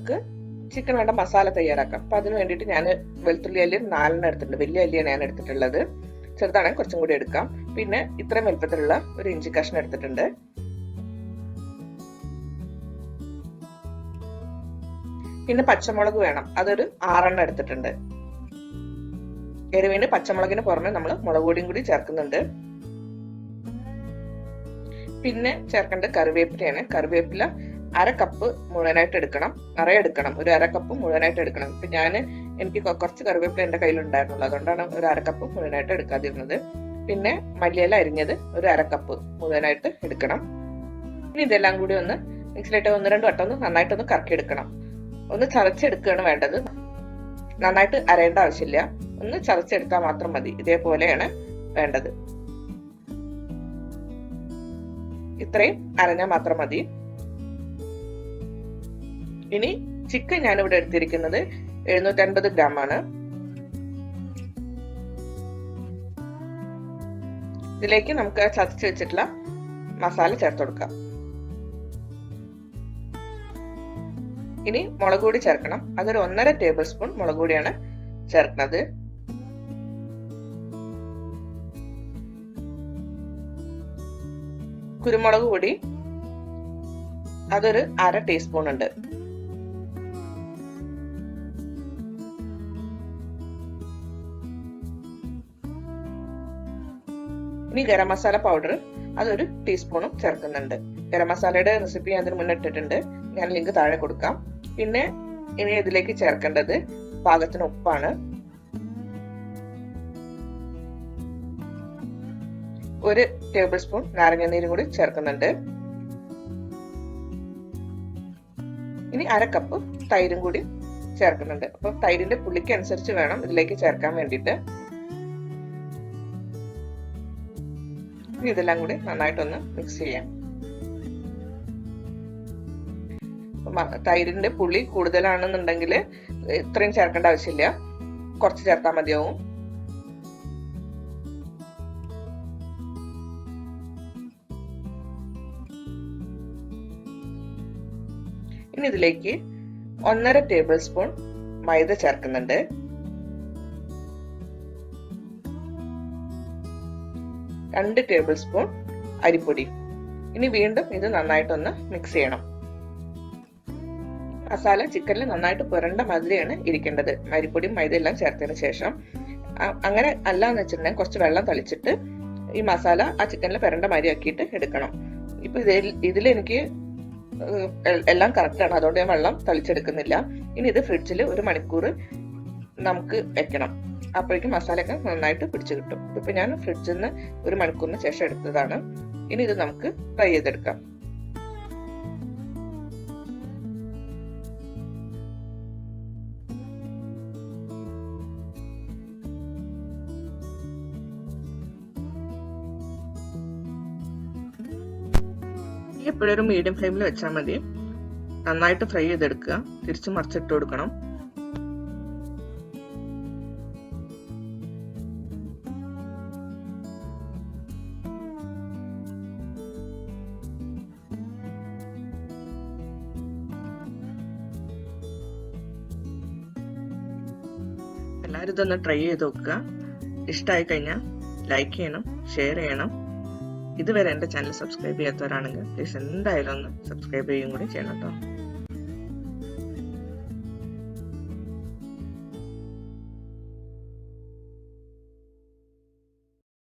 നമുക്ക് ചിക്കൻ വേണ്ട മസാല തയ്യാറാക്കാം. അപ്പൊ അതിന് വേണ്ടിയിട്ട് ഞാൻ വെളുത്തുള്ളി അല്ലി 4 എടുത്തിട്ടുണ്ട്. വലിയ അല്ലിയാണ് ഞാൻ എടുത്തിട്ടുള്ളത്. ചെറുതാണെങ്കിൽ കുറച്ചും കൂടി എടുക്കാം. പിന്നെ ഇത്രയും വലുപ്പത്തിലുള്ള ഒരു ഇഞ്ചി കഷ്ണം എടുത്തിട്ടുണ്ട്. പിന്നെ പച്ചമുളക് വേണം, അതൊരു 6 എടുത്തിട്ടുണ്ട്. എരിവിന് പച്ചമുളകിന് പുറമെ നമ്മൾ മുളക് പൊടിയും കൂടി ചേർക്കുന്നുണ്ട്. പിന്നെ ചേർക്കേണ്ടത് കറിവേപ്പിലയാണ്. കറിവേപ്പില 1/2 കപ്പ് മുഴുവനായിട്ട് എടുക്കണം, നിറയെ എടുക്കണം. ഒരു 1/2 കപ്പ് മുഴുവനായിട്ട് എടുക്കണം. ഇപ്പൊ എനിക്ക് കുറച്ച് കറിവേപ്പില എന്റെ കയ്യിലുണ്ടായിരുന്നുള്ളൂ, അതുകൊണ്ടാണ് ഒരു 1/2 കപ്പ് മുഴുവനായിട്ട് എടുക്കാതിരുന്നത്. പിന്നെ മല്ലിയില അരിഞ്ഞത് ഒരു 1/2 കപ്പ് മുഴുവനായിട്ട് എടുക്കണം. ഇനി ഇതെല്ലാം കൂടി ഒന്ന് മിക്സിയിലിട്ട് 1-2 വട്ടം ഒന്ന് നന്നായിട്ടൊന്ന് കറക്കിയെടുക്കണം. ഒന്ന് ചതച്ചെടുക്കുകയാണ് വേണ്ടത്. നന്നായിട്ട് അരയേണ്ട ആവശ്യമില്ല, ഒന്ന് ചതച്ചെടുത്താൽ മാത്രം മതി. ഇതേപോലെയാണ് വേണ്ടത്. ഇത്രയും അരഞ്ഞാൽ മാത്രം മതി. ഇനി ചിക്കൻ ഞാനിവിടെ എടുത്തിരിക്കുന്നത് 750 ഗ്രാം ആണ്. ഇതിലേക്ക് നമുക്ക് ചതച്ച് വെച്ചിട്ടുള്ള മസാല ചേർത്ത് കൊടുക്കാം. ഇനി മുളക് പൊടി ചേർക്കണം. അതൊരു 1.5 ടേബിൾ സ്പൂൺ മുളക് പൊടിയാണ് ചേർക്കുന്നത്. കുരുമുളക് പൊടി അതൊരു 1/2 ടീസ്പൂൺ ഉണ്ട്. ഇനി ഗരം മസാല പൗഡർ അതൊരു ടീസ്പൂണും ചേർക്കുന്നുണ്ട്. ഗരം മസാലയുടെ റെസിപ്പി ഞാൻ അതിന് മുന്നേ ഇട്ടിട്ടുണ്ട്, ഞാൻ ലിങ്ക് താഴെ കൊടുക്കാം. പിന്നെ ഇനി ഇതിലേക്ക് ചേർക്കേണ്ടത് പാകത്തിന് ഉപ്പാണ്. 1 ടേബിൾ സ്പൂൺ നാരങ്ങാനീരും കൂടി ചേർക്കുന്നുണ്ട്. ഇനി 1/2 കപ്പ് തൈരും കൂടി ചേർക്കുന്നുണ്ട്. അപ്പൊ തൈരിന്റെ പുളിക്ക് അനുസരിച്ച് വേണം ഇതിലേക്ക് ചേർക്കാൻ വേണ്ടിയിട്ട്. ഇതെല്ലാം കൂടി നന്നായിട്ടൊന്ന് മിക്സ് ചെയ്യാം. തൈരിന്റെ പുളി കൂടുതലാണെന്നുണ്ടെങ്കിൽ ഇത്രയും ചേർക്കേണ്ട ആവശ്യമില്ല, കുറച്ച് ചേർത്താൽ മതിയാവും. ഇനി ഇതിലേക്ക് 1.5 ടേബിൾ സ്പൂൺ മൈദ ചേർക്കുന്നുണ്ട്. 2 ടേബിൾ സ്പൂൺ അരിപ്പൊടി. ഇനി വീണ്ടും ഇത് നന്നായിട്ടൊന്ന് മിക്സ് ചെയ്യണം. മസാല ചിക്കനിൽ നന്നായിട്ട് പുരണ്ട മാതിരിയാണ് ഇരിക്കേണ്ടത്, അരിപ്പൊടിയും മൈദ എല്ലാം ചേർത്തതിന് ശേഷം. അങ്ങനെ അല്ലാന്ന് വെച്ചിട്ടുണ്ടെങ്കിൽ കുറച്ച് വെള്ളം തളിച്ചിട്ട് ഈ മസാല ആ ചിക്കനിൽ പുരണ്ട മാതിരി ആക്കിയിട്ട് എടുക്കണം. ഇപ്പൊ ഇതിലെനിക്ക് എല്ലാം കറക്റ്റ് ആണ്, അതുകൊണ്ട് ഞാൻ വെള്ളം തളിച്ചെടുക്കുന്നില്ല. ഇനി ഇത് ഫ്രിഡ്ജിൽ 1 മണിക്കൂർ നമുക്ക് വെക്കണം. അപ്പോഴേക്കും മസാലയൊക്കെ നന്നായിട്ട് പിടിച്ചു കിട്ടും. ഇതിപ്പോ ഞാൻ ഫ്രിഡ്ജിൽ നിന്ന് 1 മണിക്കൂറിന് ശേഷം എടുത്തതാണ്. ഇനി ഇത് നമുക്ക് ഫ്രൈ ചെയ്തെടുക്കാം. എപ്പോഴും ഒരു മീഡിയം ഫ്ലെയിമിൽ വെച്ചാൽ മതി. നന്നായിട്ട് ഫ്രൈ ചെയ്തെടുക്കുക, തിരിച്ചു മറിച്ചിട്ട് കൊടുക്കണം. എല്ലാവരും ഇതൊന്ന് ട്രൈ ചെയ്ത് നോക്കുക. ഇഷ്ടമായി കഴിഞ്ഞാൽ ലൈക്ക് ചെയ്യണം, ഷെയർ ചെയ്യണം. ഇതുവരെ എൻ്റെ ചാനൽ സബ്സ്ക്രൈബ് ചെയ്യാത്തവരാണെങ്കിൽ പ്ലീസ് എന്തായാലും ഒന്ന് സബ്സ്ക്രൈബ് ചെയ്യുകയും കൂടി ചെയ്യണം കേട്ടോ.